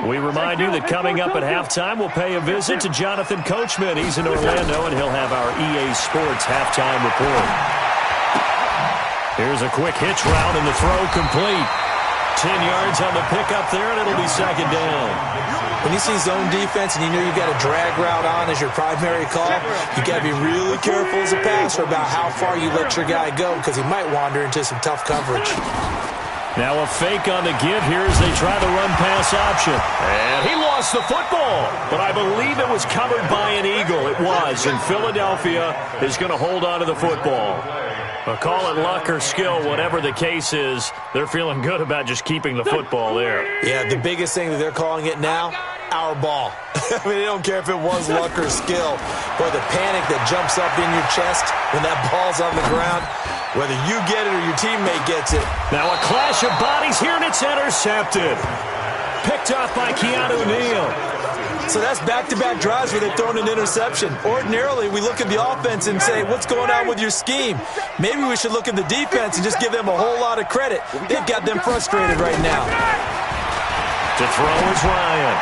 We remind you that coming up at halftime, we'll pay a visit to Jonathan Coachman. He's in Orlando, and he'll have our EA Sports halftime report. Here's a quick hitch route, and the throw complete. 10 yards on the pickup there, and it'll be second down. When you see zone defense and you know you've got a drag route on as your primary call, you got to be really careful as a passer about how far you let your guy go because he might wander into some tough coverage. Now a fake on the give here as they try the run-pass option. And he lost the football, but I believe it was covered by an Eagle. It was, and Philadelphia is going to hold on to the football. But call it luck or skill, whatever the case is, they're feeling good about just keeping the football there. Yeah, the biggest thing that they're calling it now, our ball. I mean, they don't care if it was luck or skill. Boy, the panic that jumps up in your chest when that ball's on the ground, whether you get it or your teammate gets it. Now a clash of bodies here, and it's intercepted. Picked off by Keanu Neal. So that's back-to-back drives where they've thrown an interception. Ordinarily, we look at the offense and say, what's going on with your scheme? Maybe we should look at the defense and just give them a whole lot of credit. They've got them frustrated right now. To throw is Ryan.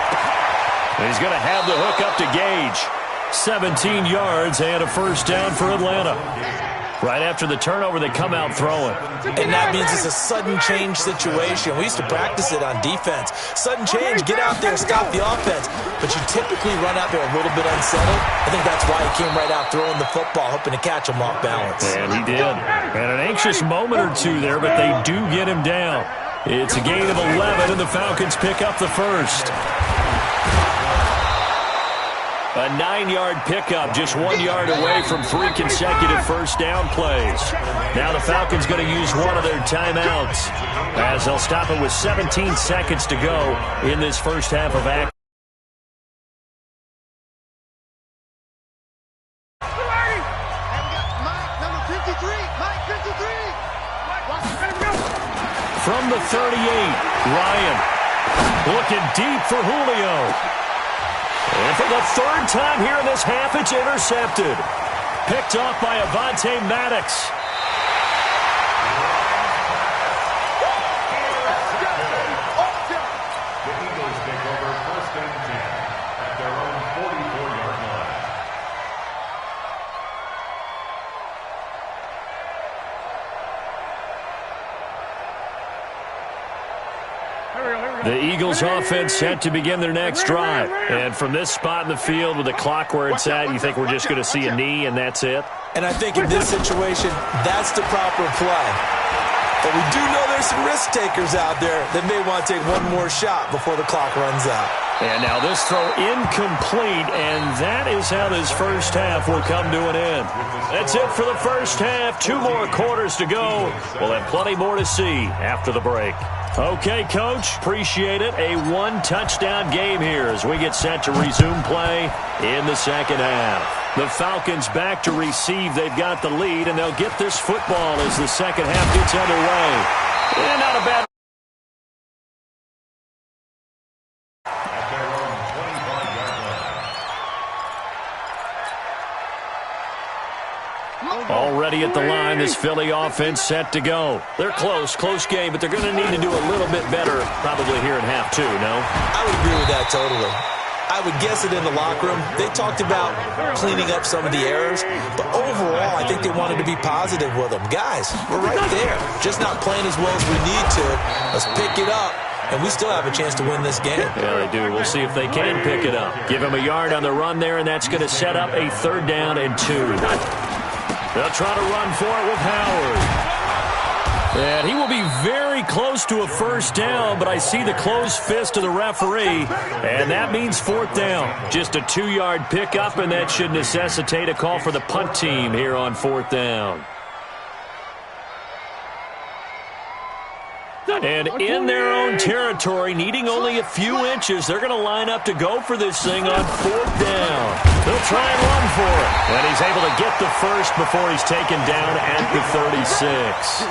He's going to have the hook up to Gage. 17 yards and a first down for Atlanta. Right after the turnover, they come out throwing. And that means it's a sudden change situation. We used to practice it on defense. Sudden change, get out there, stop the offense. But you typically run out there a little bit unsettled. I think that's why he came right out throwing the football, hoping to catch him off balance. And he did. And an anxious moment or two there, but they do get him down. It's a gain of 11, and the Falcons pick up the first. A 9-yard pickup, just 1 yard away from 3 consecutive first down plays. Now the Falcons going to use one of their timeouts as they'll stop it with 17 seconds to go in this first half of action. From the 38, Ryan looking deep for Julio. And for the third time here in this half, it's intercepted. Picked off by Avonte Maddox. The Eagles take over first and 10 at their own 44-yard line. The Eagles offense set to begin their next drive. And from this spot in the field with the clock where it's at, you think we're just going to see a knee and that's it? And I think in this situation, that's the proper play. But we do know there's some risk takers out there that may want to take one more shot before the clock runs out. And now this throw incomplete, and that is how this first half will come to an end. That's it for the first half. 2 more quarters to go. We'll have plenty more to see after the break. Okay, Coach, appreciate it. A 1-touchdown game here as we get set to resume play in the second half. The Falcons back to receive. They've got the lead, and they'll get this football as the second half gets underway. And not a bad. At their own 25-yard line. Already at the line, this Philly offense set to go. They're close game, but they're going to need to do a little bit better probably here in half 2, no? I would agree with that totally. I would guess it in the locker room. They talked about cleaning up some of the errors, but overall, I think they wanted to be positive with them. Guys, we're right there. Just not playing as well as we need to. Let's pick it up, and we still have a chance to win this game. Yeah, they do. We'll see if they can pick it up. Give him a yard on the run there, and that's going to set up a 3rd down and 2. They'll try to run for it with Howard. And he will be very close to a first down, but I see the closed fist of the referee, and that means 4th down. Just a 2-yard pickup, and that should necessitate a call for the punt team here on 4th down. And in their own territory, needing only a few inches, they're going to line up to go for this thing on 4th down. They'll try and run for it. And he's able to get the first before he's taken down at the 36.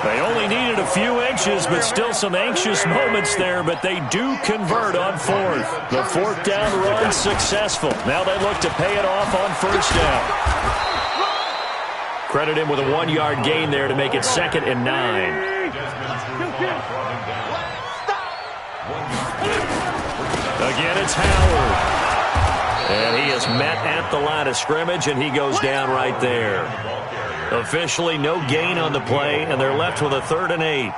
They only needed a few inches, but still some anxious moments there, but they do convert on 4th. The 4th down run successful. Now they look to pay it off on 1st down. Credit him with a 1-yard gain there to make it 2nd and 9. Again, it's Howard. And he is met at the line of scrimmage, and he goes down right there. Officially, no gain on the play, and they're left with a 3rd and 8.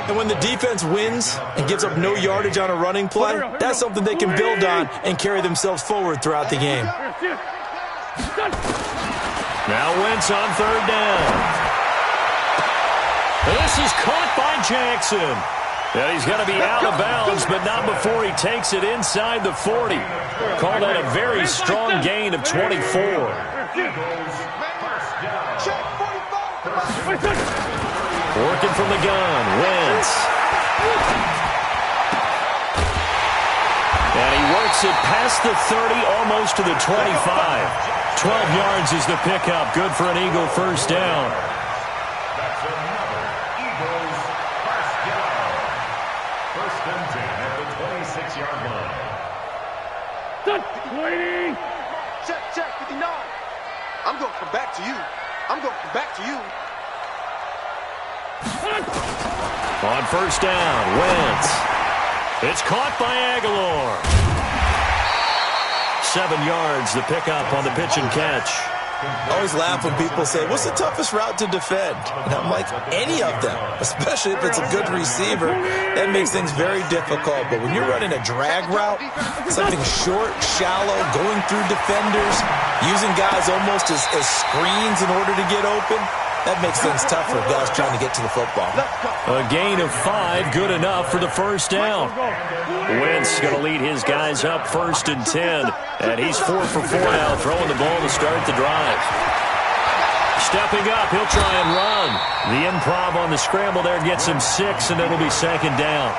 And when the defense wins and gives up no yardage on a running play, that's something they can build on and carry themselves forward throughout the game. Now Wentz on 3rd down. This is caught by Jackson. And he's going to be out of bounds, but not before he takes it inside the 40. Call that a very strong gain of 24. Working from the gun, Wentz. And he works it past the 30, almost to the 25. 12 yards is the pickup. Good for an Eagle first down. That's another Eagles first down. 1st and 10 at the 26-yard line. Check, 59. I'm going to come back to you. I'm going to come back to you. On 1st down, Wentz. It's caught by Aguilar. 7 yards, the pickup on the pitch and catch. I always laugh when people say, what's the toughest route to defend? And I'm like, any of them, especially if it's a good receiver. That makes things very difficult. But when you're running a drag route, something short, shallow, going through defenders, using guys almost as screens in order to get open, that makes things tough for guys trying to get to the football. A gain of 5, good enough for the first down. Wentz going to lead his guys up 1st and 10. And he's 4 for 4 now, throwing the ball to start the drive. Stepping up, he'll try and run. The improv on the scramble there gets him 6, and it'll be 2nd down.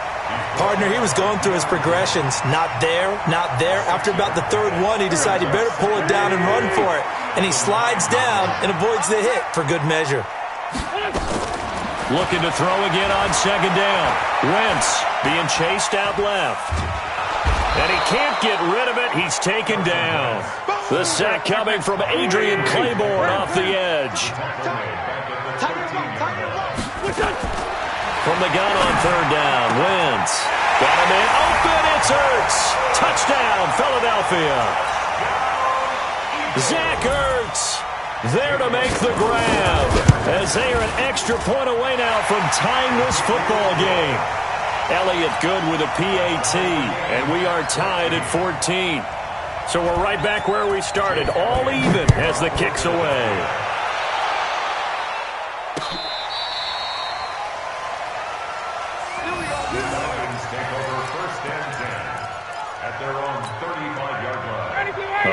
Partner, he was going through his progressions. Not there, not there. After about the 3rd one, he decided he better pull it down and run for it. And he slides down and avoids the hit for good measure. Looking to throw again on 2nd down. Wentz being chased out left. And he can't get rid of it. He's taken down. The sack coming from Adrian Claiborne off the edge. From the gun on 3rd down, Wentz. Got him in. Open, it's Ertz. Touchdown, Philadelphia. Zach Ertz there to make the grab, as they are an extra point away now from tying this football game. Elliott good with a PAT, and we are tied at 14. So we're right back where we started, all even as the kick's away.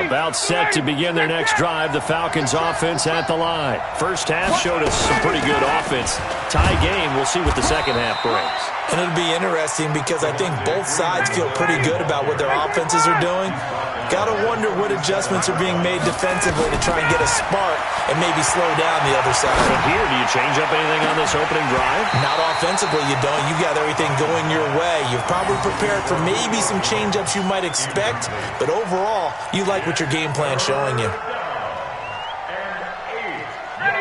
About set to begin their next drive. The Falcons offense at the line. First half showed us some pretty good offense. Tie game. We'll see what the second half brings. And it'll be interesting because I think both sides feel pretty good about what their offenses are doing. Got to wonder what adjustments are being made defensively to try and get a spark and maybe slow down the other side. From here, do you change up anything on this opening drive? Not offensively, you don't. You got everything going your way. You've probably prepared for maybe some change-ups you might expect, but overall, you like what your game plan's showing you.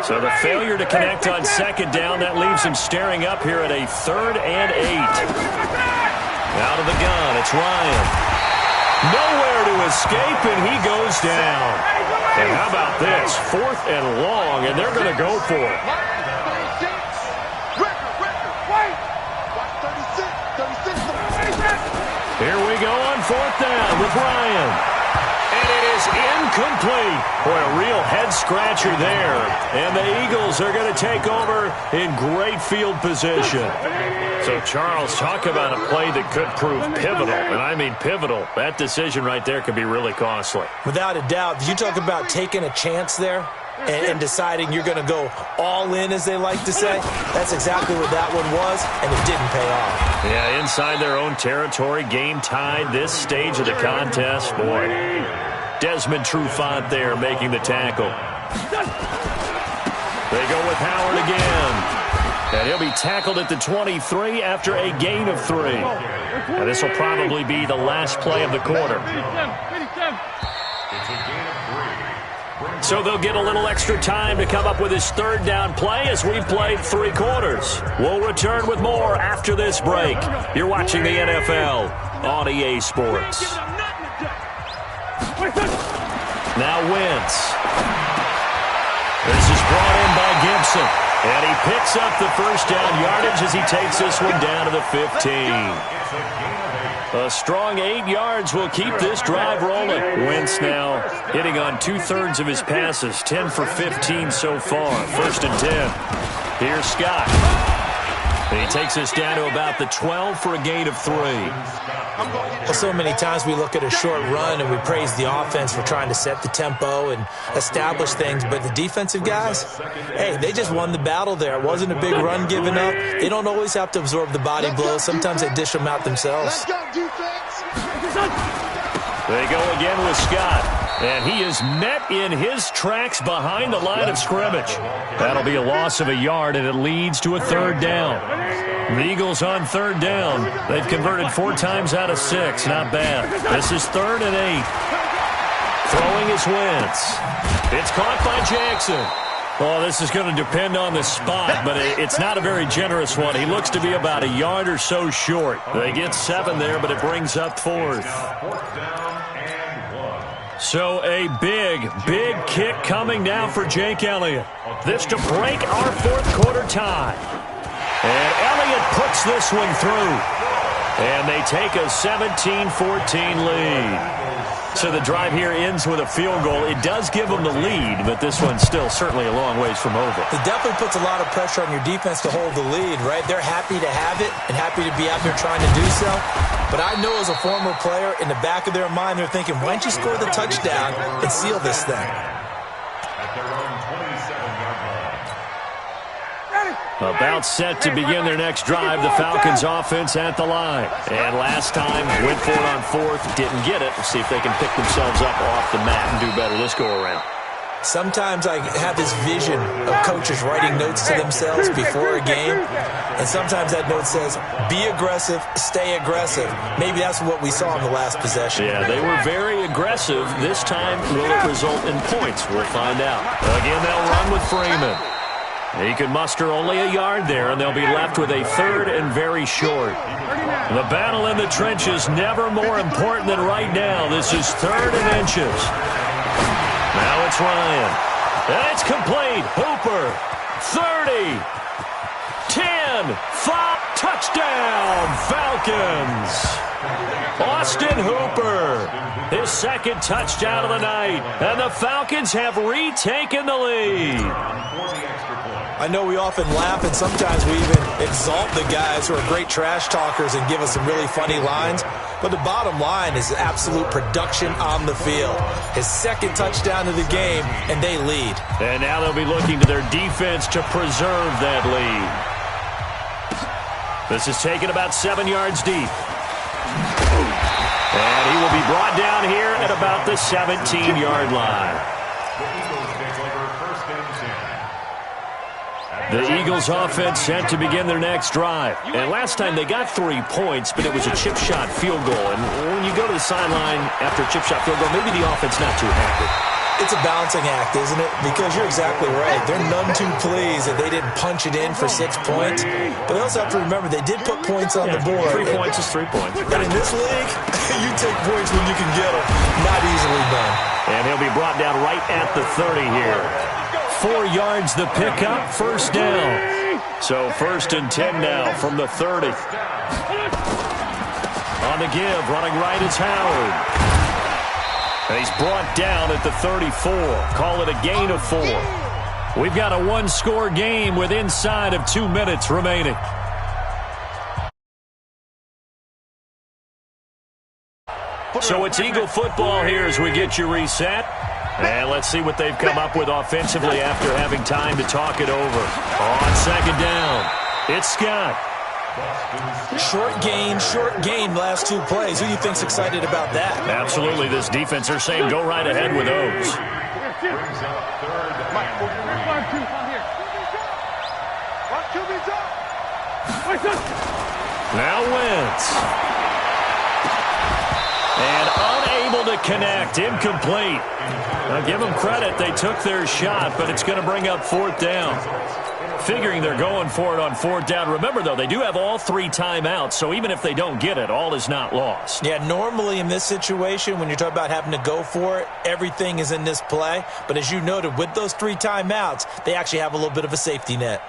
So the failure to connect on 2nd down, that leaves him staring up here at a 3rd and 8. Out of the gun, it's Ryan. Nowhere to escape, and he goes down. And how about this? 4th and long, and they're going to go for it. Here we go on 4th down with Ryan. And it is incomplete. Boy, a real head-scratcher there. And the Eagles are going to take over in great field position. So, Charles, talk about a play that could prove pivotal. And I mean pivotal. That decision right there could be really costly. Without a doubt. You talk about taking a chance there and deciding you're going to go all in, as they like to say. That's exactly what that one was, and it didn't pay off. Yeah, inside their own territory, game tied, this stage of the contest. Boy, Desmond Trufant there making the tackle. They go with Howard again. And he'll be tackled at the 23 after a gain of 3. And this will probably be the last play of the quarter. So they'll get a little extra time to come up with his third down play as we've played 3 quarters. We'll return with more after this break. You're watching the NFL on EA Sports. Now Wentz. This is brought in by Gibson. And he picks up the first down yardage as he takes this one down to the 15. A strong 8 yards will keep this drive rolling. Wentz now hitting on 2/3 of his passes, 10 for 15 so far. 1st and 10. Here's Scott. And he takes us down to about the 12 for a gain of 3. Well, so many times we look at a short run and we praise the offense for trying to set the tempo and establish things, but the defensive guys, hey, they just won the battle there. It wasn't a big run given up. They don't always have to absorb the body blows. Sometimes they dish them out themselves. They go again with Scott. And he is met in his tracks behind the line of scrimmage. That'll be a loss of a yard, and it leads to a 3rd down. The Eagles on 3rd down. They've converted 4 times out of 6. Not bad. This is 3rd and 8. Throwing his Wentz. It's caught by Jackson. Well, this is going to depend on the spot, but it's not a very generous one. He looks to be about a yard or so short. They get 7 there, but it brings up 4th. So a big kick coming now for Jake Elliott. This to break our 4th quarter tie. And Elliott puts this one through. And they take a 17-14 lead. So the drive here ends with a field goal. It does give them the lead, but this one's still certainly a long ways from over. It definitely puts a lot of pressure on your defense to hold the lead, right? They're happy to have it and happy to be out there trying to do so. But I know as a former player, in the back of their mind, they're thinking, why don't you score the touchdown and seal this thing? About set to begin their next drive, the Falcons offense at the line. And last time, went for it on 4th, didn't get it. We'll see if they can pick themselves up off the mat and do better this go-around. Sometimes I have this vision of coaches writing notes to themselves before a game, and sometimes that note says, be aggressive, stay aggressive. Maybe that's what we saw in the last possession. Yeah, they were very aggressive. This time, will it result in points? We'll find out. Again, they'll run with Freeman. He can muster only a yard there, and they'll be left with a 3rd and very short. The battle in the trenches never more important than right now. This is 3rd and inches. Now it's Ryan. And it's complete. Hooper. 30. 10. 5. Touchdown. Falcons. Austin Hooper. His 2nd touchdown of the night. And the Falcons have retaken the lead. I know we often laugh and sometimes we even exalt the guys who are great trash talkers and give us some really funny lines. But the bottom line is absolute production on the field. His 2nd touchdown of the game, and they lead. And now they'll be looking to their defense to preserve that lead. This is taken about 7 yards deep. And he will be brought down here at about the 17-yard line. The Eagles offense set to begin their next drive. And last time they got 3 points, but it was a chip shot field goal. And when you go to the sideline after a chip shot field goal, maybe the offense not too happy. It's a balancing act, isn't it? Because you're exactly right. They're none too pleased that they didn't punch it in for 6 points. But they also have to remember they did put points on the board. 3 points is 3 points. But in this league, you take points when you can get them. Not easily done. And he'll be brought down right at the 30 here. 4 yards the pickup, 1st down. So 1st and 10 now from the 30. On the give, running right is Howard. And he's brought down at the 34. Call it a gain of 4. We've got a 1-score game with inside of 2 minutes remaining. So it's Eagle football here as we get you reset. And let's see what they've come up with offensively after having time to talk it over. On 2nd down, it's Scott. Short gain last 2 plays. Who do you think's excited about that? Absolutely. This defense are saying go right ahead with those. Now Wentz. And unable to connect. Incomplete. Now give them credit. They took their shot, but it's going to bring up fourth down. Figuring they're going for it on fourth down. Remember, though, they do have all 3 timeouts, so even if they don't get it, all is not lost. Yeah, normally in this situation, when you're talking about having to go for it, everything is in this play. But as you noted, with those 3 timeouts, they actually have a little bit of a safety net.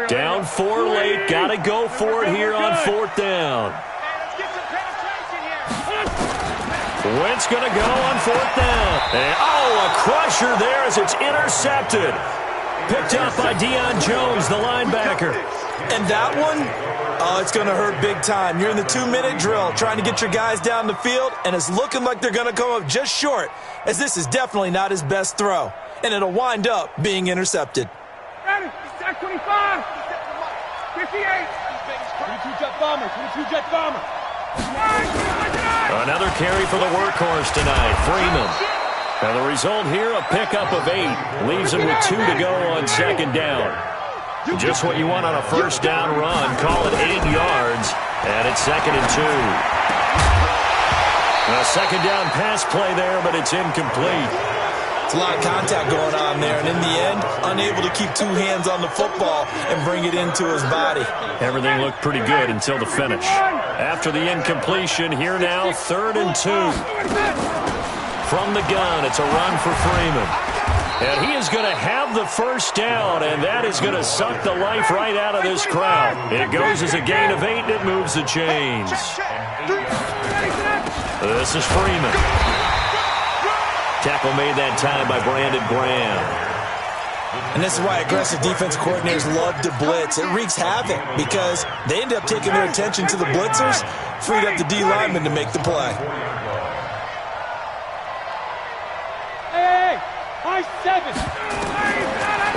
Down 4 late. Got to go for it here on fourth down. Wentz going to go on fourth down. And, a crusher there as it's intercepted. Picked up by Deion Jones, the linebacker. And that one, it's going to hurt big time. You're in the 2-minute drill trying to get your guys down the field, and it's looking like they're going to come up just short, as this is definitely not his best throw. And it'll wind up being intercepted. 25, 58, 22-jet bomber, 22-jet bomber. Another carry for the workhorse tonight, Freeman. Now the result here, a pickup of 8. Leaves him with 2 to go on second down. Just what you want on a first down run. Call it 8 yards, and it's 2nd and 2. A second down pass play there, but it's incomplete. It's a lot of contact going on there, and in the end, unable to keep 2 hands on the football and bring it into his body. Everything looked pretty good until the finish. After the incompletion, here now, 3rd and 2. From the gun, it's a run for Freeman. And he is going to have the first down, and that is going to suck the life right out of this crowd. It goes as a gain of 8, and it moves the chains. This is Freeman. Tackle made that time by Brandon Graham. And this is why aggressive defense coordinators love to blitz. It wreaks havoc because they end up taking their attention to the blitzers, freed up the D lineman to make the play. High 7.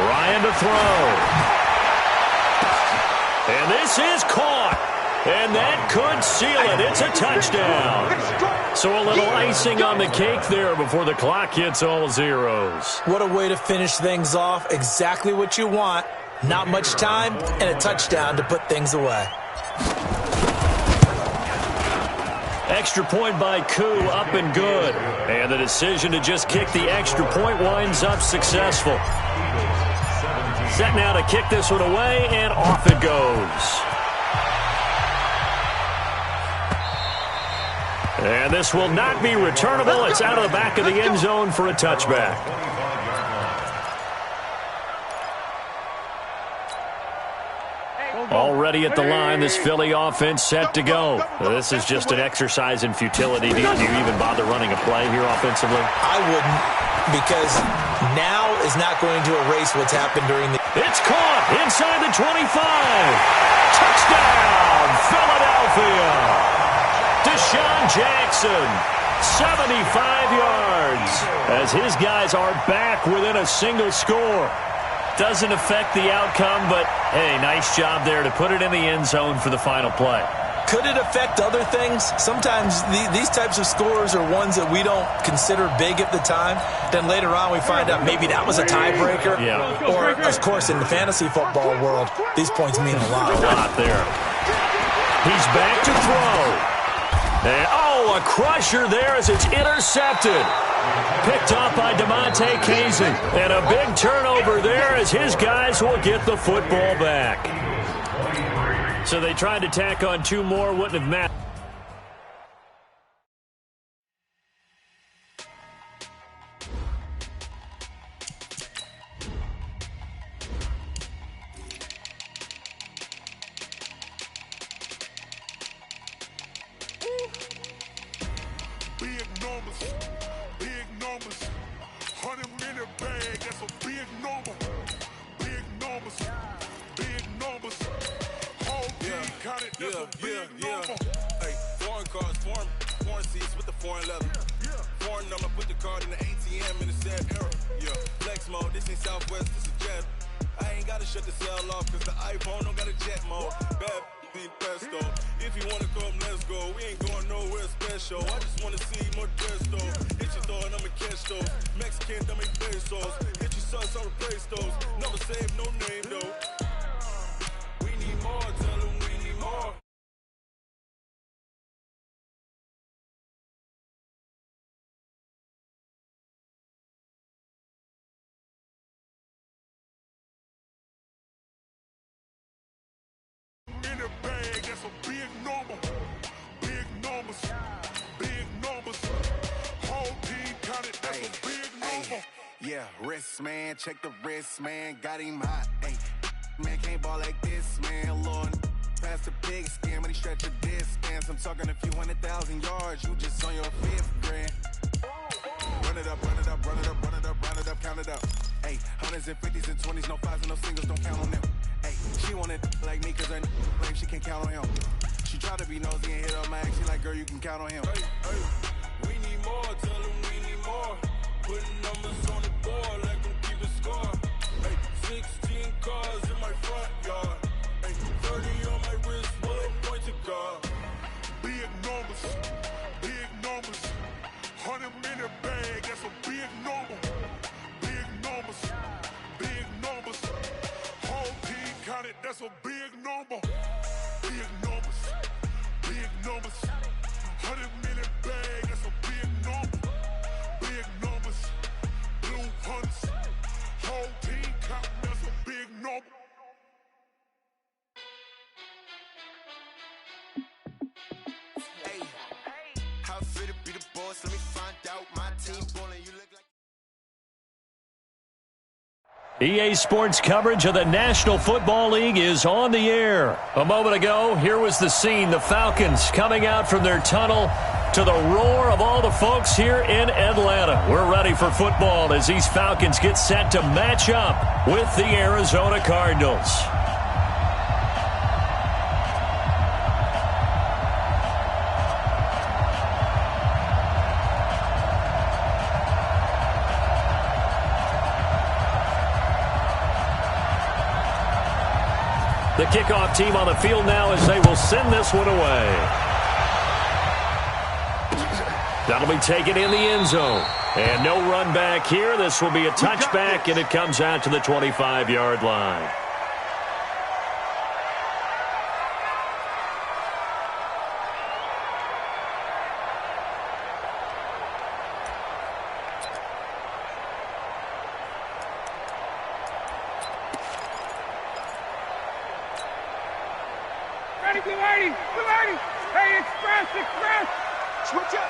Ryan to throw. And this is caught. And that could seal it. It's a touchdown. So a little icing on the cake there before the clock hits all zeros. What a way to finish things off. Exactly what you want. Not much time and a touchdown to put things away. Extra point by Koo, up and good. And the decision to just kick the extra point winds up successful. Set now to kick this one away, and off it goes. And this will not be returnable. It's out of the back of the end zone for a touchback. Already at the line, this Philly offense set to go. This is just an exercise in futility. Do you even bother running a play here offensively? I wouldn't, because now is not going to erase what's happened during the... It's caught inside the 25. Touchdown, Philadelphia. Deshaun Jackson, 75 yards, as his guys are back within a single score. Doesn't affect the outcome, but, hey, nice job there to put it in the end zone for the final play. Could it affect other things? Sometimes these types of scores are ones that we don't consider big at the time. Then later on we find out maybe that was a tiebreaker. Yeah. Or, of course, in the fantasy football world, these points mean a lot. A lot there. He's back to throw. And, a crusher there as it's intercepted. Picked up by DeMonte Kazin. And a big turnover there as his guys will get the football back. So they tried to tack on 2 more, wouldn't have mattered. Big numbers, 100-minute bag, that's a big number. Big numbers, whole team counted, that's a big number. Hey, foreign cars, foreign seats with the foreign leather. Foreign number, put the card in the ATM in the sad era. Yeah, flex mode, this ain't Southwest, this is Jet. I ain't gotta shut the cell off, cause the iPhone don't got a jet mode. Bad be pesto. If you wanna come, let's go. We ain't going nowhere special. I just wanna see more dress though. Hit your thought, I'ma catch those. Mexican, I make pesos. Hit your sons, I'll replace those. Never save no name though. that's a big number. Big numbers, big numbers. Whole team counted, that's a big number. Yeah, wrist, man, check the wrist, man, got him hot. Ay, man, can't ball like this, man, Lord. Past the pig skin, when he stretch a distance. I'm talking a few 100,000 yards, you just on your fifth grand. Run it up, run it up, run it up, run it up, run it up, count it up. Hey, hundreds and fifties and 20s, no fives and no singles, don't count on them. Hey, she wanted like me cause her claim she can't count on him. She tried to be nosy and hit up my ex, she like, girl, you can count on him. Hey, we need more, tell them we need more. Putting numbers on the board like I'm keeping score. Hey, 16 cars in my front yard. Hey, 30 on my wrist, what point to God. Big numbers, big numbers. 100-minute bag, that's a big number. Big numbers, big numbers. Whole team counted, that's a big number. Big numbers, big numbers. 100-minute bag, that's a big number. Big numbers, blue hunts. Whole team counting, that's a big number. Hey, how fit to be the boss? Let me find out my team ballin'. You look like EA Sports coverage of the National Football League is on the air. A moment ago, here was the scene. The Falcons coming out from their tunnel to the roar of all the folks here in Atlanta. We're ready for football as these Falcons get set to match up with the Arizona Cardinals. The kickoff team on the field now as they will send this one away. That'll be taken in the end zone. And no run back here. This will be a touchback, and it comes out to the 25-yard line. Hey, express! Switch up!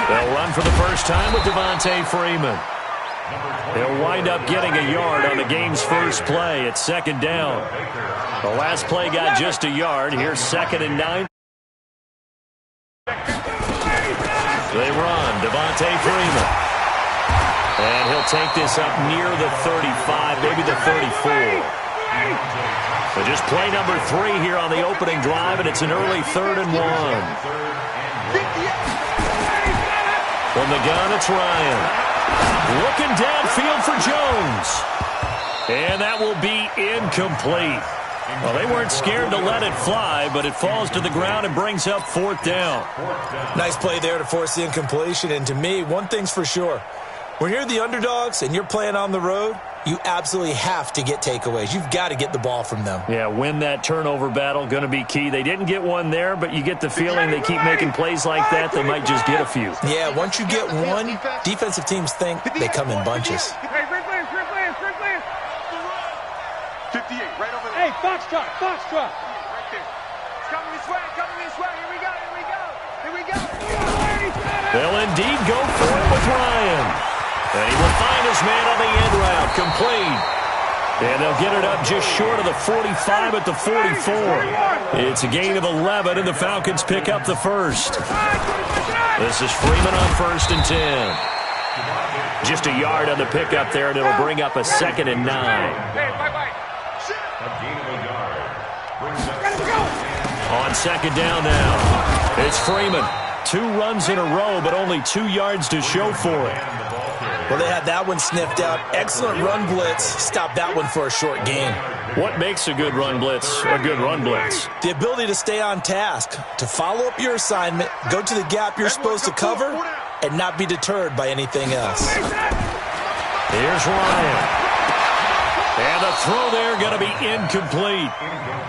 They'll run for the first time with Devontae Freeman. They'll wind up getting a yard on the game's first play at second down. The last play got just a yard. Here's 2nd and 9. They run, Devontae Freeman. And he'll take this up near the 35, maybe the 34. So just play number 3 here on the opening drive, and it's an early 3rd and 1. From the gun, it's Ryan. Looking downfield for Jones. And that will be incomplete. Well, they weren't scared to let it fly, but it falls to the ground and brings up 4th down. Nice play there to force the incompletion. And to me, one thing's for sure. When you're the underdogs and you're playing on the road, you absolutely have to get takeaways. You've got to get the ball from them. Yeah, win that turnover battle, going to be key. They didn't get one there, but you get the feeling they keep making plays like that, they might just get a few. Yeah, once you get one, defensive teams think they come in bunches. Hey, Rick Lance! 58, right over there. Hey, Foxtrot! Right there. It's coming this way. Here we go. They'll indeed go for it with Ryan. And he will find his man on the end route, complete. And they'll get it up just short of the 45 at the 44. It's a gain of 11, and the Falcons pick up the first. This is Freeman on 1st and 10. Just a yard on the pickup there, and it'll bring up a 2nd and 9. On 2nd down now, it's Freeman. 2 runs in a row, but only 2 yards to show for it. Well, they had that one sniffed out. Excellent run blitz. Stop that one for a short gain. What makes a good run blitz a good run blitz? The ability to stay on task, to follow up your assignment, go to the gap you're supposed to cover, and not be deterred by anything else. Here's Ryan. And the throw there going to be incomplete.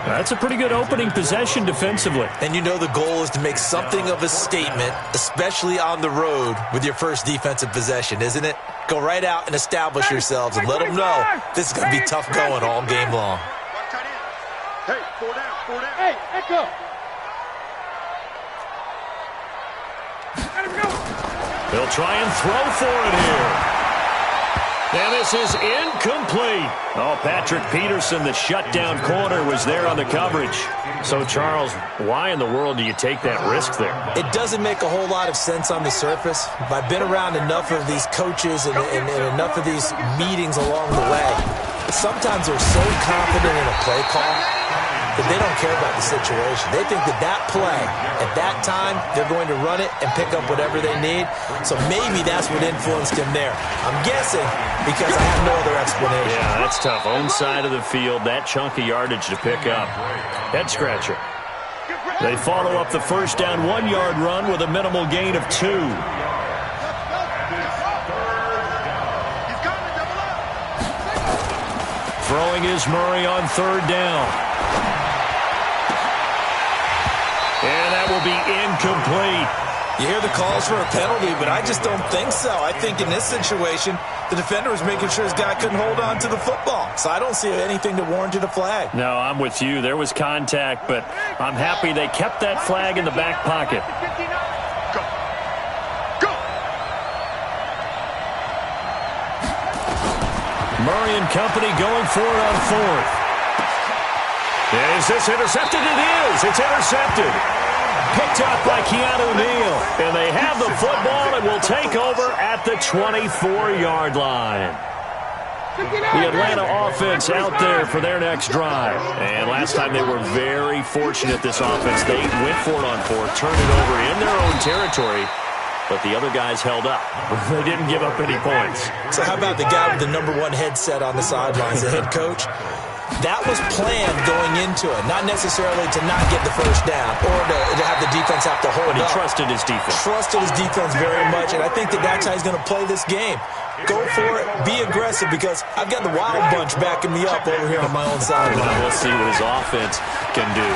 That's a pretty good opening possession defensively. And you know the goal is to make something of a statement, especially on the road with your first defensive possession, isn't it? Go right out and establish yourselves and let them know this is going to be tough going all game long. Hey, 4 down, 4 down. Hey, Echo. Let him go. They'll try and throw for it here. And this is incomplete. Oh, Patrick Peterson, the shutdown corner, was there on the coverage. So, Charles, why in the world do you take that risk there? It doesn't make a whole lot of sense on the surface. I've been around enough of these coaches and enough of these meetings along the way. Sometimes they're so confident in a play call that they don't care about the situation. They think that play, at that time, they're going to run it and pick up whatever they need. So maybe that's what influenced him there. I'm guessing because I have no other explanation. Yeah, that's tough. Own side of the field, that chunk of yardage to pick up. Head scratcher. They follow up the first down 1-yard run with a minimal gain of 2. Throwing is Murray on 3rd down. And that will be incomplete. You hear the calls for a penalty, but I just don't think so. I think in this situation, the defender was making sure his guy couldn't hold on to the football. So I don't see anything to warranted a flag. No, I'm with you. There was contact, but I'm happy they kept that flag in the back pocket. Go. Go. Murray and company going for it on 4th. Is this intercepted? It is. It's intercepted. Picked up by Keanu Neal. And they have the football and will take over at the 24-yard line. The Atlanta offense out there for their next drive. And last time they were very fortunate, this offense. They went for it on 4th, turned it over in their own territory, but the other guys held up. They didn't give up any points. So how about the guy with the #1 headset on the sidelines, the head coach? That was planned going into it, not necessarily to not get the first down or to have the defense have to hold But he up. trusted his defense. Trusted his defense very much, and I think that's how he's going to play this game. Go for it, be aggressive, because I've got the wild bunch backing me up over here on my own side. We'll see what his offense can do.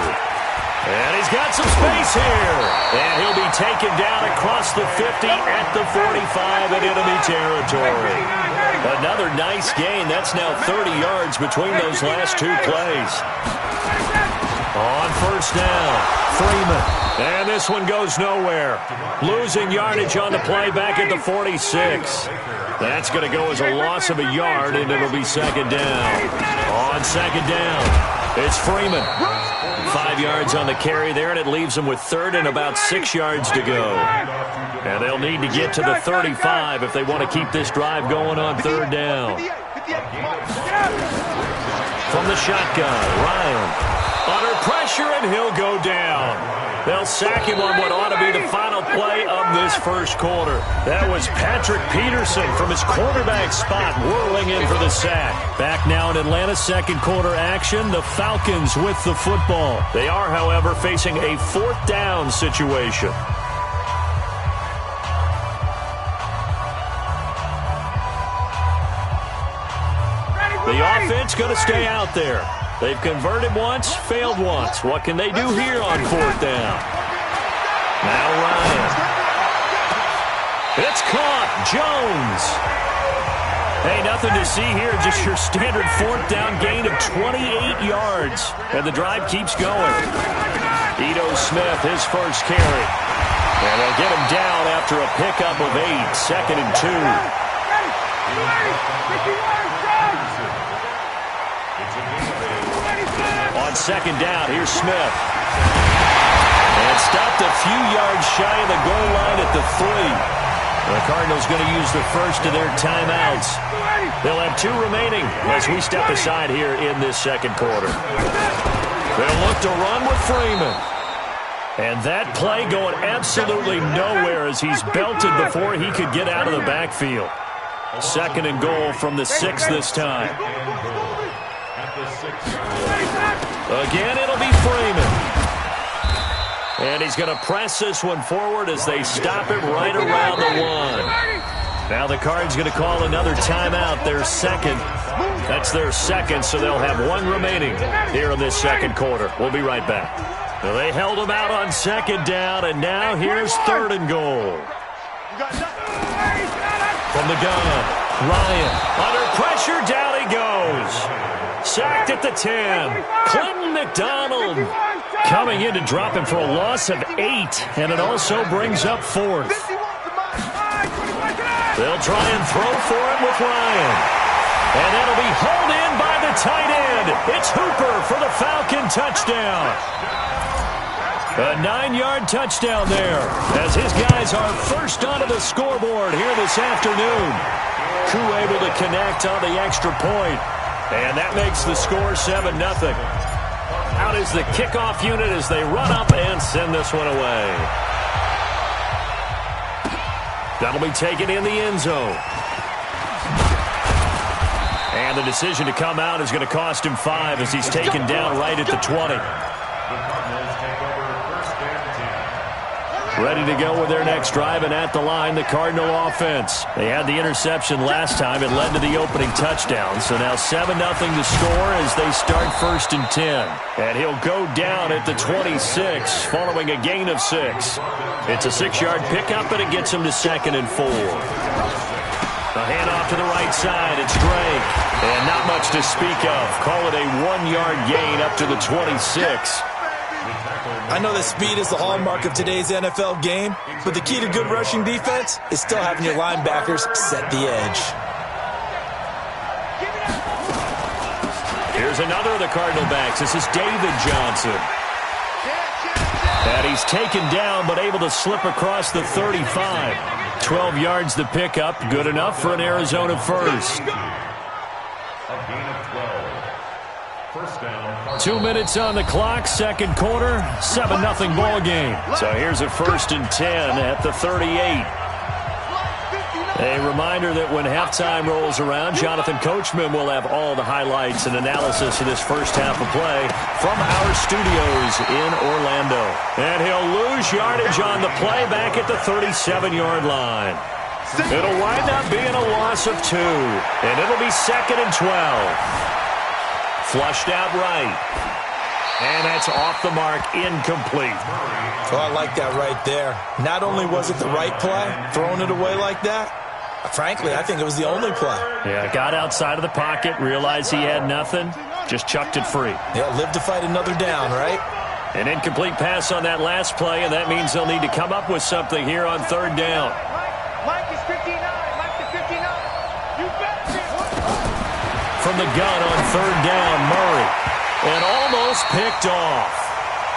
And he's got some space here. And he'll be taken down across the 50 at the 45 in enemy territory. Another nice gain. That's now 30 yards between those last 2 plays. On 1st down, Freeman. And this one goes nowhere. Losing yardage on the play back at the 46. That's going to go as a loss of a yard, and it'll be 2nd down. On 2nd down, it's Freeman. 5 yards on the carry there, and it leaves them with 3rd and about 6 yards to go. And they'll need to get to the 35 if they want to keep this drive going on 3rd down. From the shotgun, Ryan. Under pressure, and he'll go down. They'll sack him on what ought to be the final play of this first quarter. That was Patrick Peterson from his quarterback spot whirling in for the sack. Back now in Atlanta's second quarter action, the Falcons with the football. They are, however, facing a 4th down situation. The offense going to stay out there. They've converted once, failed once. What can they do here on 4th down? Now Ryan. It's caught. Jones. Hey, nothing to see here. Just your standard 4th down gain of 28 yards. And the drive keeps going. Ito Smith, his first carry. And they'll get him down after a pickup of 8. 2nd and 2. On 2nd down, here's Smith. And stopped a few yards shy of the goal line at the 3. The Cardinals going to use the first of their timeouts. They'll have 2 remaining as we step aside here in this second quarter. They'll look to run with Freeman. And that play going absolutely nowhere as he's belted before he could get out of the backfield. 2nd and goal from the 6 this time. Again, it'll be Freeman. And he's going to press this one forward as they stop it right around the 1. Now the Cards going to call another timeout, their 2nd. That's their 2nd, so they'll have 1 remaining here in this second quarter. We'll be right back. Well, they held him out on 2nd down, and now here's 3rd and goal. From the gun, Ryan. Under pressure, down he goes. Sacked at the 10. Clinton McDonald coming in to drop him for a loss of 8, and it also brings up 4th. They'll try and throw for him with Ryan. And that'll be hauled in by the tight end. It's Hooper for the Falcon touchdown. A 9-yard touchdown there as his guys are first onto the scoreboard here this afternoon. Koo able to connect on the extra point. And that makes the score 7-0. Out is the kickoff unit as they run up and send this one away. That'll be taken in the end zone. And the decision to come out is going to cost him 5 as he's taken down right at the 20. Ready to go with their next drive, and at the line, the Cardinal offense. They had the interception last time. It led to the opening touchdown. So now 7-0 to score as they start 1st and 10. And he'll go down at the 26 following a gain of 6. It's a 6-yard pickup, and it gets him to 2nd and 4. A handoff to the right side. It's Drake. And not much to speak of. Call it a 1-yard gain up to the 26. I know that speed is the hallmark of today's NFL game, but the key to good rushing defense is still having your linebackers set the edge. Here's another of the Cardinal backs. This is David Johnson. And he's taken down but able to slip across the 35. 12 yards the pickup. Good enough for an Arizona first. 2 minutes on the clock, second quarter, 7-0 ball game. So here's a 1st and 10 at the 38. A reminder that when halftime rolls around, Jonathan Coachman will have all the highlights and analysis of this first half of play from our studios in Orlando. And he'll lose yardage on the play back at the 37-yard line. It'll wind up being a loss of 2, and it'll be 2nd and 12. Flushed out right. And that's off the mark, incomplete. Oh, I like that right there. Not only was it the right play, throwing it away like that, frankly, I think it was the only play. Yeah, got outside of the pocket, realized he had nothing, just chucked it free. Yeah, live to fight another down, right? An incomplete pass on that last play, and that means they'll need to come up with something here on 3rd down. Mike is 59. Mike is 59. You bet. From the gun on 3rd down, Murray. And almost picked off.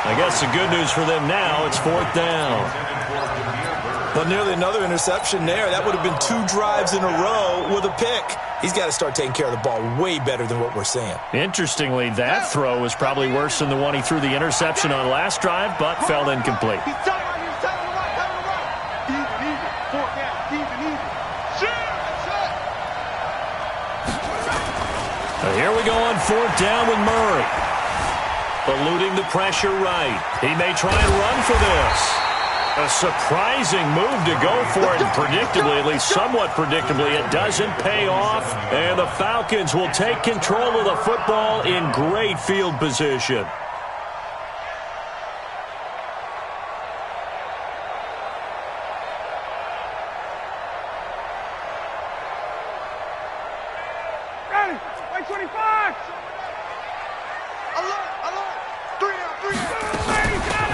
I guess the good news for them now, it's 4th down. Well, nearly another interception there. That would have been 2 drives in a row with a pick. He's got to start taking care of the ball way better than what we're seeing. Interestingly, that throw was probably worse than the one he threw the interception on last drive, but fell incomplete. Here we go on 4th down with Murray. Eluding the pressure right. He may try and run for this. A surprising move to go for it, and predictably, at least somewhat predictably, it doesn't pay off. And the Falcons will take control of the football in great field position.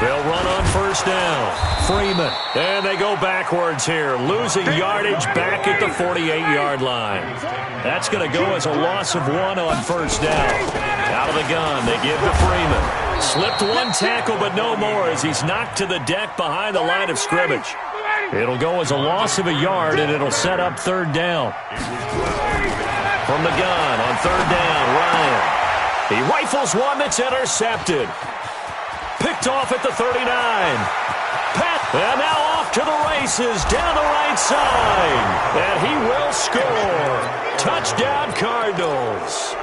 They'll run on 1st down. Freeman. And they go backwards here, losing yardage back at the 48-yard line. That's going to go as a loss of 1 on 1st down. Out of the gun, they give to Freeman. Slipped 1 tackle, but no more as he's knocked to the deck behind the line of scrimmage. It'll go as a loss of a yard, and it'll set up 3rd down. From the gun on 3rd down, Ryan. He rifles one that's intercepted. Picked off at the 39. And now off to the races down the right side. And he will score. Touchdown, Cardinals.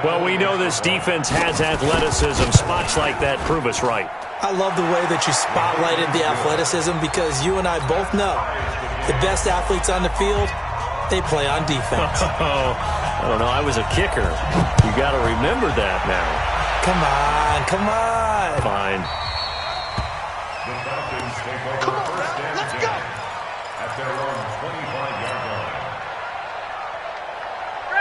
Well, we know this defense has athleticism. Spots like that prove us right. I love the way that you spotlighted the athleticism because you and I both know the best athletes on the field, they play on defense. I don't know. I was a kicker. You got to remember that now. Come on, come on. Fine. The Falcons take over 1st and 10 at their own 25-yard line.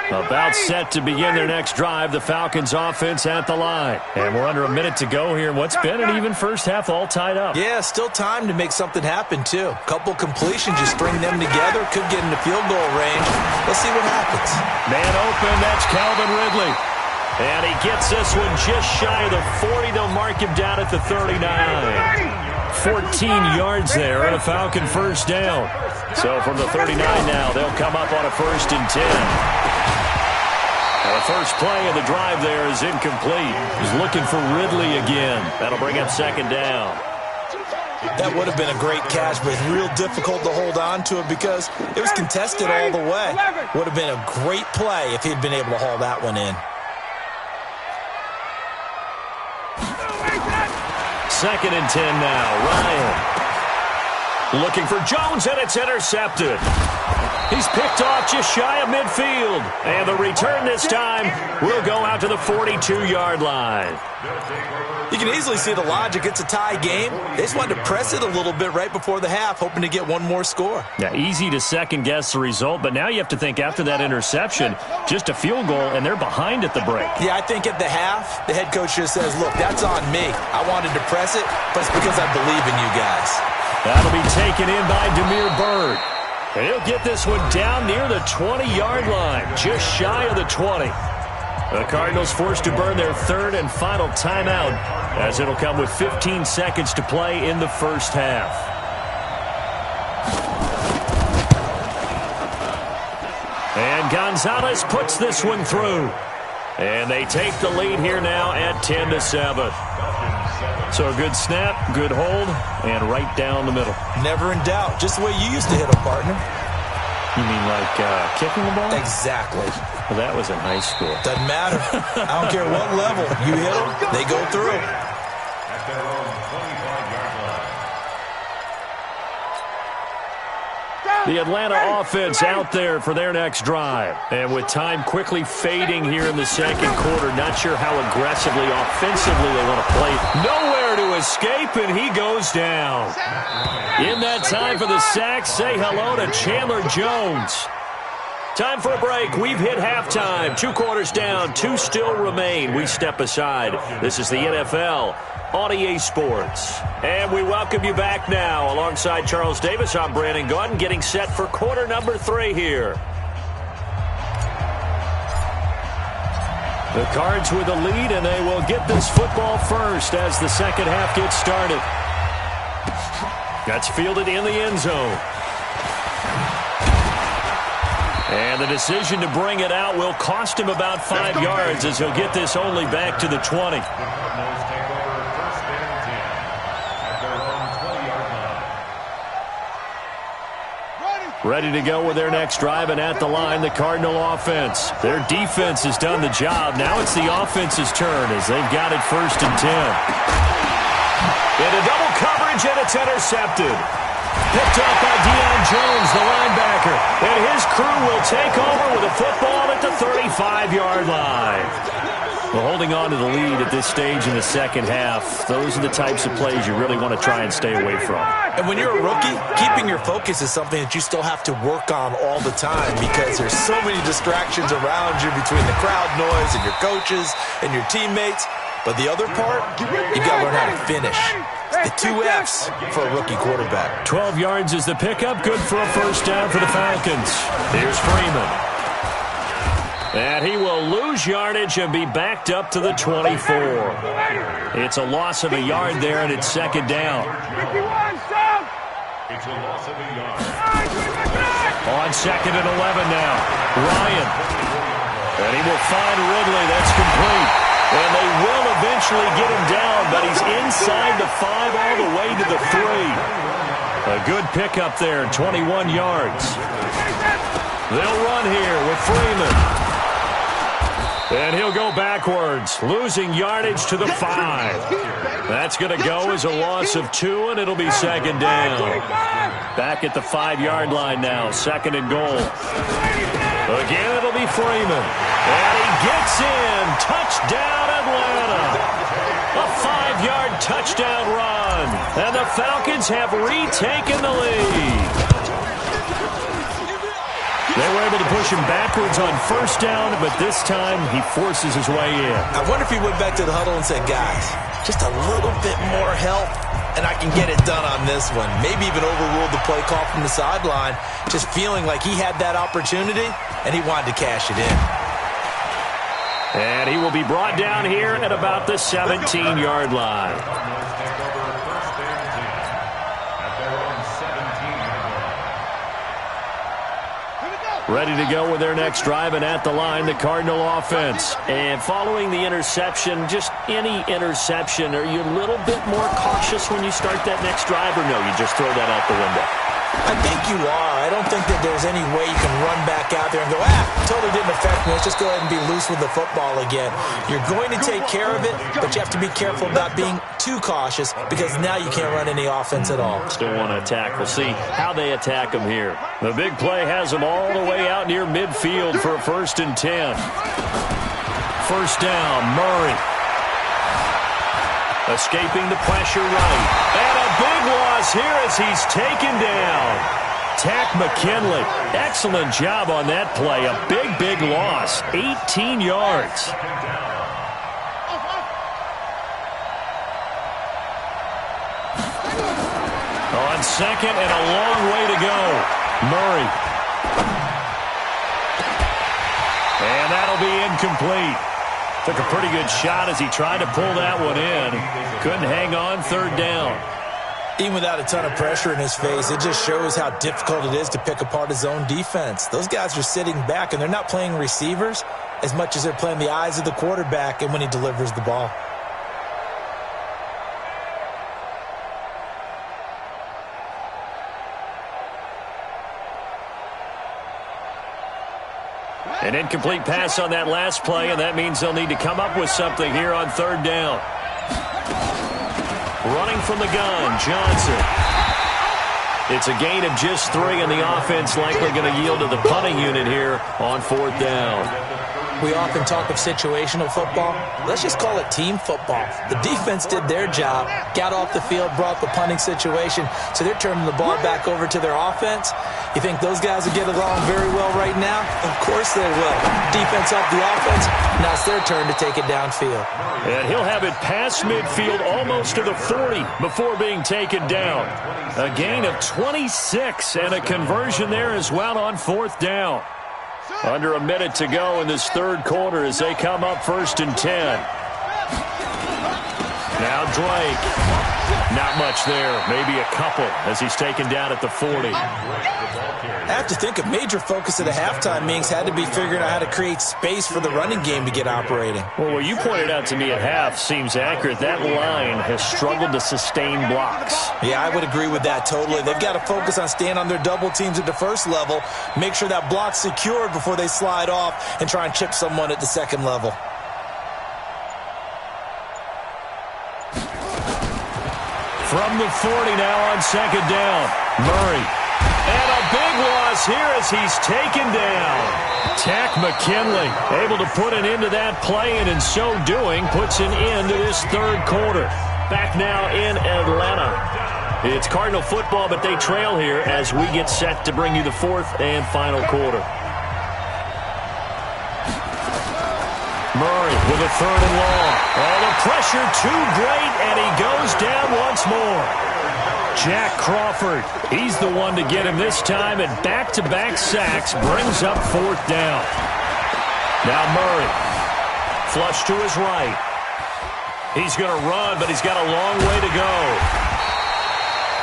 About set to begin their next drive, the Falcons offense at the line. And we're under a minute to go here in what's been an even first half, all tied up. Yeah, still time to make something happen, too. Couple completions, just string them together. Could get into field goal range. Let's see what happens. Man open, that's Calvin Ridley. And he gets this one just shy of the 40. They'll mark him down at the 39. 14 yards there and a Falcon first down. So from the 39 now, they'll come up on a 1st and 10. Now the first play of the drive there is incomplete. He's looking for Ridley again. That'll bring up 2nd down. That would have been a great catch, but it's real difficult to hold on to it because it was contested all the way. Would have been a great play if he'd been able to haul that one in. 2nd and 10 now. Ryan looking for Jones, and it's intercepted. He's picked off just shy of midfield. And the return this time will go out to the 42-yard line. You can easily see the logic. It's a tie game. They just wanted to press it a little bit right before the half, hoping to get one more score. Yeah, easy to second-guess the result, but now you have to think after that interception, just a field goal, and they're behind at the break. Yeah, I think at the half, the head coach just says, look, that's on me. I wanted to press it, but it's because I believe in you guys. That'll be taken in by Damiere Byrd. And he'll get this one down near the 20-yard line, just shy of the 20. The Cardinals forced to burn their 3rd and final timeout, as it'll come with 15 seconds to play in the first half. And Gonzalez puts this one through. And they take the lead here now at 10-7. So a good snap, good hold, and right down the middle. Never in doubt. Just the way you used to hit them, partner. You mean like kicking the ball? Exactly. Well, that was in high school. Doesn't matter. I don't care what level. You hit them, they go through. At their own 25-yard line. The Atlanta offense out there for their next drive. And with time quickly fading here in the second quarter, not sure how aggressively, offensively they want to play. Nowhere to escape, and he goes down. In that time for the sack, say hello to Chandler Jones. Time for a break. We've hit halftime. 2 quarters down, 2 still remain. We step aside. This is the NFL on EA Sports. And we welcome you back now. Alongside Charles Davis, I'm Brandon Gaudin, getting set for quarter number 3 here. The Cards with a lead, and they will get this football first as the second half gets started. That's fielded in the end zone. And the decision to bring it out will cost him about 5 yards as he'll get this only back to the 20. Ready to go with their next drive, and at the line, the Cardinal offense. Their defense has done the job. Now it's the offense's turn as they've got it 1st and 10. Into double coverage, and it's intercepted. Picked up by Deion Jones, the linebacker. And his crew will take over with a football at the 35-yard line. Well, holding on to the lead at this stage in the second half, those are the types of plays you really want to try and stay away from. And when you're a rookie, keeping your focus is something that you still have to work on all the time because there's so many distractions around you between the crowd noise and your coaches and your teammates. But the other part, you got to learn how to finish. The 2 F's for a rookie quarterback. 12 yards is the pickup. Good for a first down for the Falcons. Here's Freeman. And he will lose yardage and be backed up to the 24. It's a loss of a yard there, and it's 2nd down. It's a loss of a yard. On 2nd and 11 now. Ryan. And he will find Ridley. That's complete. And they will eventually get him down, but he's inside the 5 all the way to the 3. A good pickup there, 21 yards. They'll run here with Freeman. And he'll go backwards, losing yardage to the 5. That's going to go as a loss of 2, and it'll be 2nd down. Back at the 5-yard line now, 2nd and goal. Again, it'll be Freeman. And he gets in. Touchdown, Atlanta. A 5-yard touchdown run. And the Falcons have retaken the lead. They were able to push him backwards on first down, but this time he forces his way in. I wonder if he went back to the huddle and said, guys, just a little bit more help, and I can get it done on this one. Maybe even overruled the play call from the sideline, just feeling like he had that opportunity, and he wanted to cash it in. And he will be brought down here at about the 17-yard line. Ready to go with their next drive, and at the line, the Cardinal offense. And following the interception, just any interception, are you a little bit more cautious when you start that next drive, or no, you just throw that out the window? I think you are. I don't think that there's any way you can run back out there and go, totally didn't affect me. Let's just go ahead and be loose with the football again. You're going to take care of it, but you have to be careful about being too cautious because now you can't run any offense at all. Still want to attack. We'll see how they attack them here. The big play has them all the way out near midfield for a 1st and 10. First down, Murray. Escaping the pressure right. And a big loss here as he's taken down. Tack McKinley. Excellent job on that play. A big loss. 18 yards. On second and a long way to go. Murray. And that'll be incomplete. Took a pretty good shot as he tried to pull that one in. Couldn't hang on 3rd down. Even without a ton of pressure in his face, it just shows how difficult it is to pick apart his own defense. Those guys are sitting back, and they're not playing receivers as much as they're playing the eyes of the quarterback and when he delivers the ball. An incomplete pass on that last play, and that means they'll need to come up with something here on 3rd down. Running from the gun, Johnson. It's a gain of just 3, and the offense likely going to yield to the punting unit here on 4th down. We often talk of situational football. Let's just call it team football. The defense did their job, got off the field, brought the punting situation, so they're turning the ball back over to their offense. You think those guys will get along very well right now? Of course they will. Defense up the offense. Now it's their turn to take it downfield. And he'll have it past midfield almost to the 40 before being taken down. A gain of 26 and a conversion there as well on 4th down. Under a minute to go in this 3rd quarter as they come up 1st and 10. Now Drake. Not much there. Maybe a couple as he's taken down at the 40. I have to think a major focus of the halftime meetings had to be figuring out how to create space for the running game to get operating. Well, what you pointed out to me at half seems accurate. That line has struggled to sustain blocks. Yeah, I would agree with that totally. They've got to focus on staying on their double teams at the 1st level, make sure that block's secured before they slide off and try and chip someone at the 2nd level. From the 40 now on 2nd down. Murray. And a big loss here as he's taken down. Tack McKinley able to put an end to that play, and in so doing puts an end to this 3rd quarter. Back now in Atlanta. It's Cardinal football, but they trail here as we get set to bring you the 4th and final quarter. Murray with a 3rd and long. Oh, the pressure too great, and he goes down once more. Jack Crawford, he's the one to get him this time, and back-to-back sacks brings up 4th down. Now Murray, flush to his right. He's going to run, but he's got a long way to go.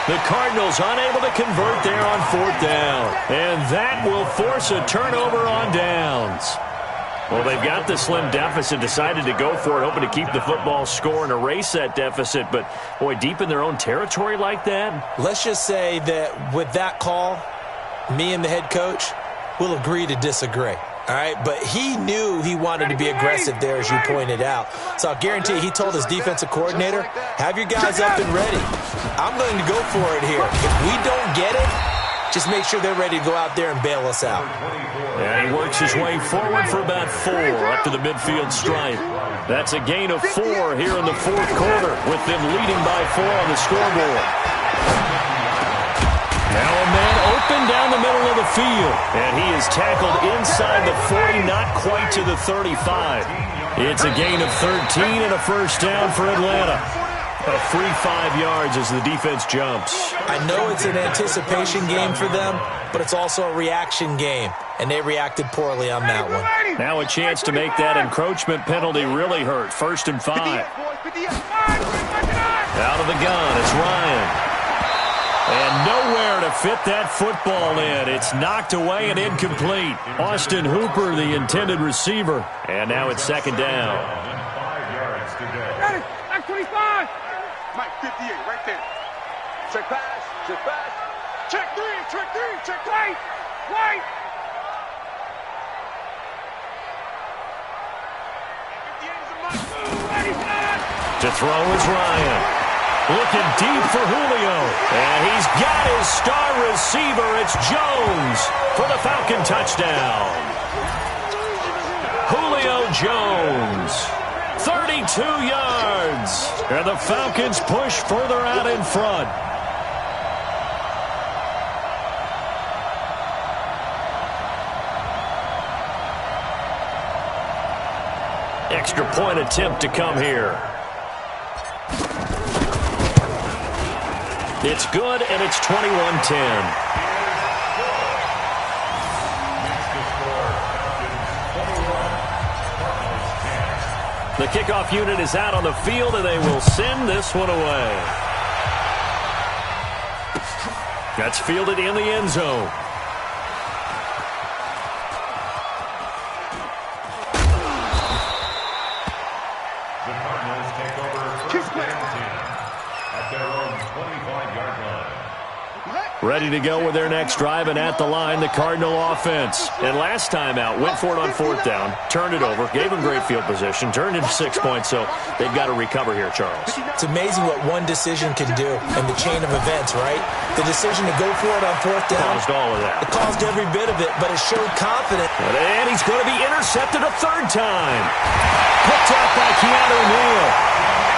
The Cardinals unable to convert there on 4th down, and that will force a turnover on downs. Well, they've got the slim deficit, decided to go for it, hoping to keep the football score and erase that deficit. But, boy, deep in their own territory like that? Let's just say that with that call, me and the head coach will agree to disagree. All right, but he knew he wanted to be aggressive there, as you pointed out. So I'll guarantee he told his defensive coordinator, have your guys up and ready. I'm going to go for it here. If we don't get it, just make sure they're ready to go out there and bail us out. And he works his way forward for about 4 up to the midfield stripe. That's a gain of 4 here in the 4th quarter, with them leading by 4 on the scoreboard. Now a man open down the middle of the field. And he is tackled inside the 40, not quite to the 35. It's a gain of 13 and a first down for Atlanta. A free 5 yards as the defense jumps. I know it's an anticipation game for them, but it's also a reaction game, and they reacted poorly on that one. Now a chance to make that encroachment penalty really hurt. 1st and 5. Out of the gun, it's Ryan. And nowhere to fit that football in. It's knocked away and incomplete. Austin Hooper, the intended receiver. And now it's 2nd down. 5 yards to go. 25. Mike 58, right there. Check pass, check pass. Check three, check three, check right. Right. To throw is Ryan. Looking deep for Julio. And he's got his star receiver. It's Jones for the Falcon touchdown. Julio Jones. 32 yards. And the Falcons push further out in front. Extra point attempt to come here. It's good, and it's 21-10. The kickoff unit is out on the field, and they will send this one away. That's fielded in the end zone. The Cardinals take over first and 10 at their own 25-yard line. Ready to go with their next drive, and at the line, the Cardinal offense. And last time out, went for it on 4th down, turned it over, gave them great field position, turned into 6 points, so they've got to recover here, Charles. It's amazing what one decision can do in the chain of events, right? The decision to go for it on 4th down. Caused all of that. It caused every bit of it, but it showed confidence. And he's going to be intercepted a 3rd time. Picked up by Keanu Neal.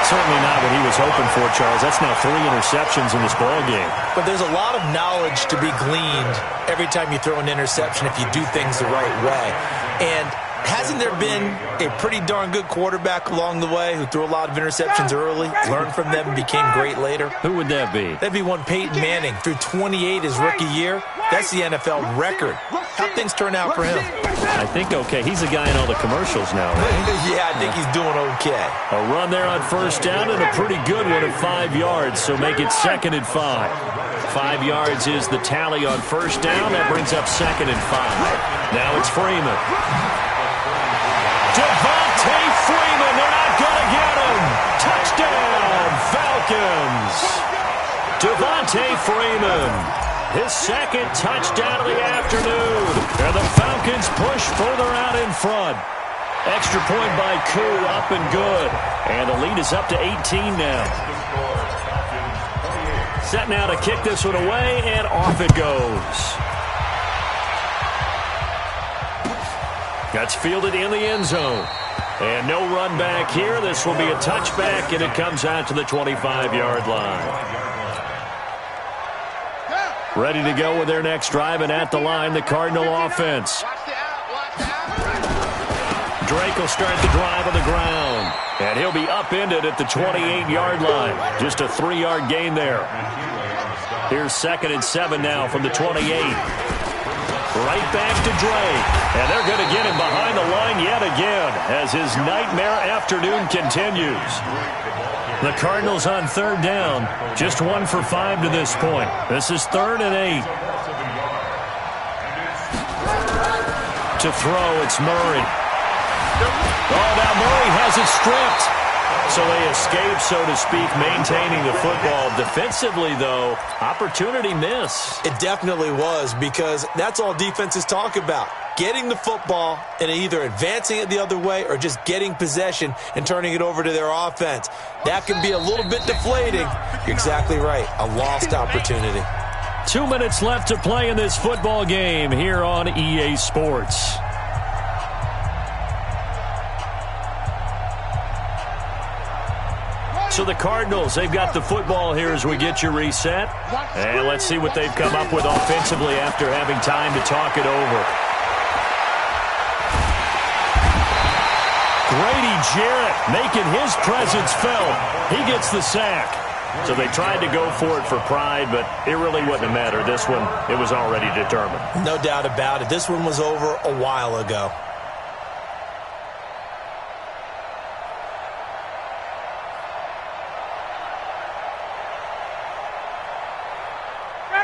Certainly not what he was hoping for, Charles. That's now 3 interceptions in this ball game. But there's a lot of knowledge to be gleaned every time you throw an interception if you do things the right way. And hasn't there been a pretty darn good quarterback along the way who threw a lot of interceptions early, learned from them, and became great later? Who would that be? That'd be one Peyton Manning. Threw 28 his rookie year. That's the NFL record. How'd things turn out for him? I think okay. He's the guy in all the commercials now, right? Yeah, I think he's doing okay. A run there on 1st down and a pretty good one at 5 yards, so make it 2nd and 5. 5 yards is the tally on 1st down. That brings up 2nd and 5. Now it's Freeman. Devontae Freeman, they're not going to get him. Touchdown, Falcons. Devontae Freeman, his 2nd touchdown of the afternoon. And the Falcons push further out in front. Extra point by Koo, up and good. And the lead is up to 18 now. Set now to kick this one away, and off it goes. That's fielded in the end zone. And no run back here. This will be a touchback, and it comes out to the 25-yard line. Ready to go with their next drive, and at the line, the Cardinal offense. Drake will start the drive on the ground. And he'll be upended at the 28-yard line. Just a 3-yard gain there. Here's 2nd and 7 now from the 28. Right back to Drake. And they're going to get him behind the line yet again as his nightmare afternoon continues. The Cardinals on 3rd down. Just 1 for 5 to this point. This is 3rd and 8. To throw, it's Murray. Oh, now Murray has it stripped. So they escape, so to speak, maintaining the football. Defensively, though, opportunity miss. It definitely was, because that's all defenses talk about. Getting the football and either advancing it the other way or just getting possession and turning it over to their offense. That can be a little bit deflating. You're exactly right. A lost opportunity. 2 minutes left to play in this football game here on EA Sports. So the Cardinals, they've got the football here as we get you reset. And let's see what they've come up with offensively after having time to talk it over. Grady Jarrett making his presence felt. He gets the sack. So they tried to go for it for pride, but it really wouldn't have mattered. This one, it was already determined. No doubt about it. This one was over a while ago.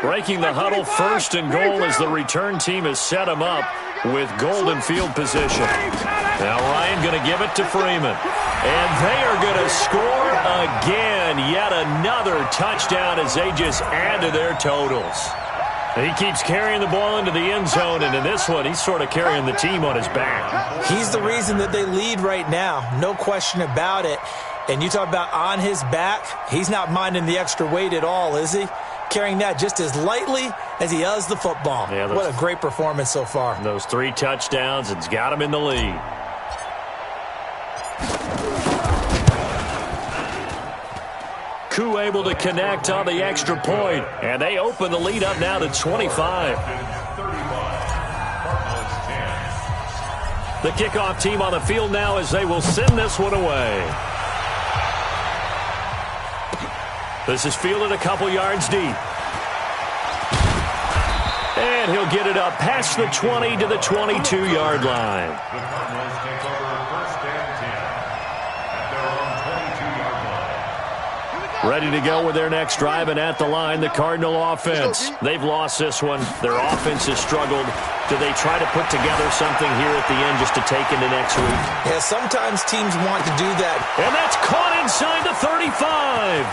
Breaking the huddle, first and goal as the return team has set him up with golden field position. Now Ryan going to give it to Freeman. And they are going to score again. Yet another touchdown as they just add to their totals. He keeps carrying the ball into the end zone, and in this one, he's sort of carrying the team on his back. He's the reason that they lead right now. No question about it. And you talk about on his back, he's not minding the extra weight at all, is he? Carrying that just as lightly as he does the football. Yeah, what a great performance so far. Those 3 touchdowns, it's got him in the lead. Koo able to connect on the extra point, and they open the lead up now to 25. The kickoff team on the field now as they will send this one away. This is fielded a couple yards deep. And he'll get it up past the 20 to the 22-yard line. The Cardinals take over first and 10 at their own 22-yard line. Ready to go with their next drive, and at the line, the Cardinal offense. They've lost this one. Their offense has struggled. Do they try to put together something here at the end just to take into next week? Yeah, sometimes teams want to do that. And that's caught inside the 35.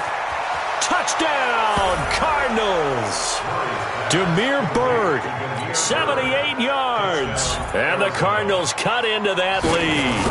Touchdown, Cardinals. Demir Bird, 78 yards. And the Cardinals cut into that lead.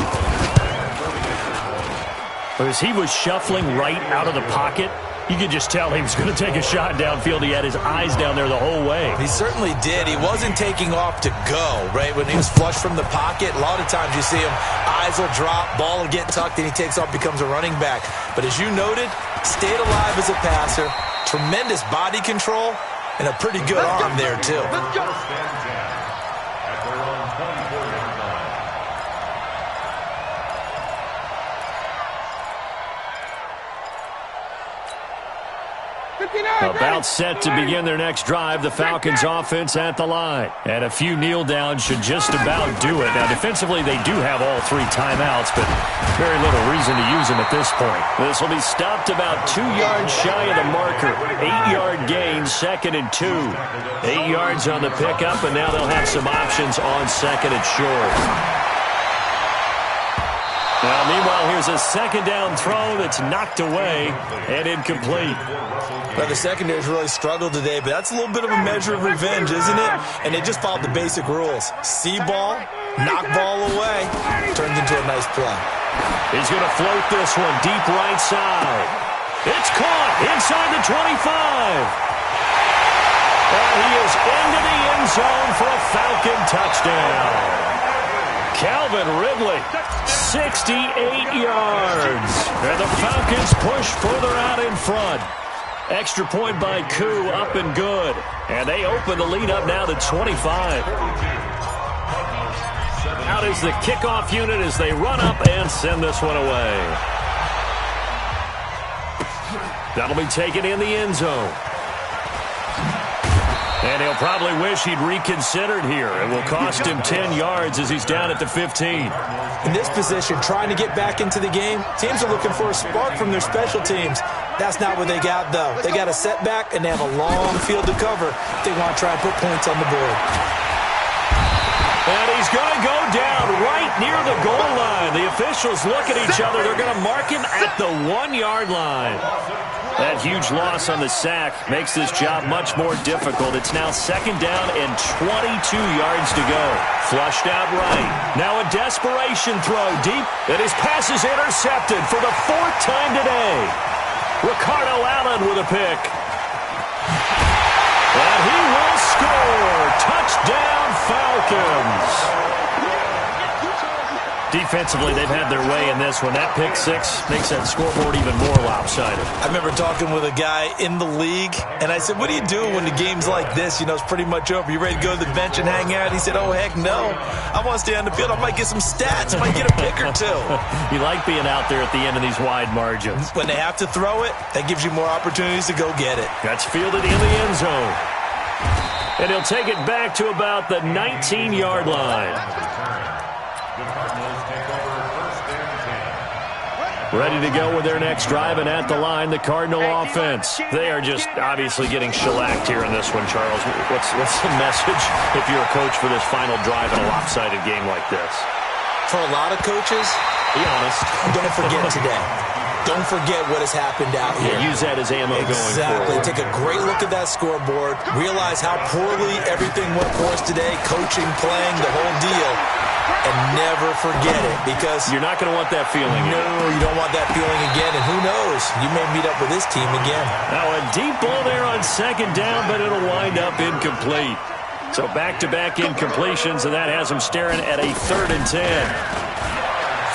As he was shuffling right out of the pocket, you could just tell he was going to take a shot downfield. He had his eyes down there the whole way. He certainly did. He wasn't taking off to go, right? When he was flush from the pocket, a lot of times you see him, eyes will drop, ball will get tucked, and he takes off, becomes a running back. But as you noted, stayed alive as a passer, tremendous body control, and a pretty good arm there, too. Let's go. First and 10 at their own 24-yard line. About set to begin their next drive, the Falcons offense at the line. And a few kneel downs should just about do it. Now, defensively, they do have all 3 timeouts, but very little reason to use them at this point. This will be stopped about 2 yards shy of the marker. 8-yard gain, 2nd and 2. 8 yards on the pickup, and now they'll have some options on 2nd and short. Now, meanwhile, here's a 2nd down throw that's knocked away and incomplete. Well, the secondary's really struggled today, but that's a little bit of a measure of revenge, isn't it? And they just followed the basic rules. See ball, knock ball away, turns into a nice play. He's going to float this one deep right side. It's caught inside the 25. And he is into the end zone for a Falcon touchdown. Calvin Ridley, 68 yards. And the Falcons push further out in front. Extra point by Koo, up and good. And they open the lead up now to 25. Out is the kickoff unit as they run up and send this one away. That'll be taken in the end zone. And he'll probably wish he'd reconsidered here. It will cost him 10 yards as he's down at the 15. In this position, trying to get back into the game, teams are looking for a spark from their special teams. That's not what they got, though. They got a setback, and they have a long field to cover if they want to try and put points on the board. And he's going to go down right near the goal line. The officials look at each other. They're going to mark him at the 1-yard line. That huge loss on the sack makes this job much more difficult. It's now 2nd down and 22 yards to go. Flushed out right. Now a desperation throw deep, and his pass is intercepted for the 4th time today. Ricardo Allen with a pick. And he will score. Touchdown, Falcons. Defensively, they've had their way in this one. That pick six makes that scoreboard even more lopsided. I remember talking with a guy in the league, and I said, what do you do when the game's like this? You know, it's pretty much over. You ready to go to the bench and hang out? He said, oh, heck no. I want to stay on the field. I might get some stats. I might get a pick or two. You like being out there at the end of these wide margins. When they have to throw it, that gives you more opportunities to go get it. That's fielded in the end zone. And he'll take it back to about the 19-yard line. Ready to go with their next drive, and at the line, the Cardinal offense. They are just obviously getting shellacked here in this one, Charles. What's the message if you're a coach for this final drive in a lopsided game like this? For a lot of coaches, be honest, don't forget today. Don't forget what has happened out here. Yeah, use that as ammo going forward. Exactly. Take a great look at that scoreboard. Realize how poorly everything went for us today. Coaching, playing, the whole deal. And never forget it, because you're not going to want that feeling. No, you don't want that feeling again. And who knows? You may meet up with this team again. Now a deep ball there on second down, but it'll wind up incomplete. So back-to-back incompletions, and that has him staring at a 3rd and 10.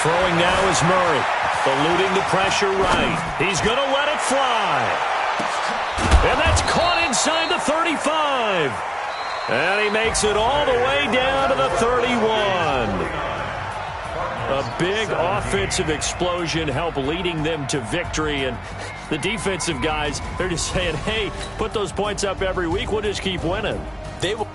Throwing now is Murray. Eluding the pressure right. He's going to let it fly. And that's caught inside the 35. And he makes it all the way down to the 31. A big offensive explosion helped leading them to victory. And the defensive guys, they're just saying, hey, put those points up every week. We'll just keep winning. They will.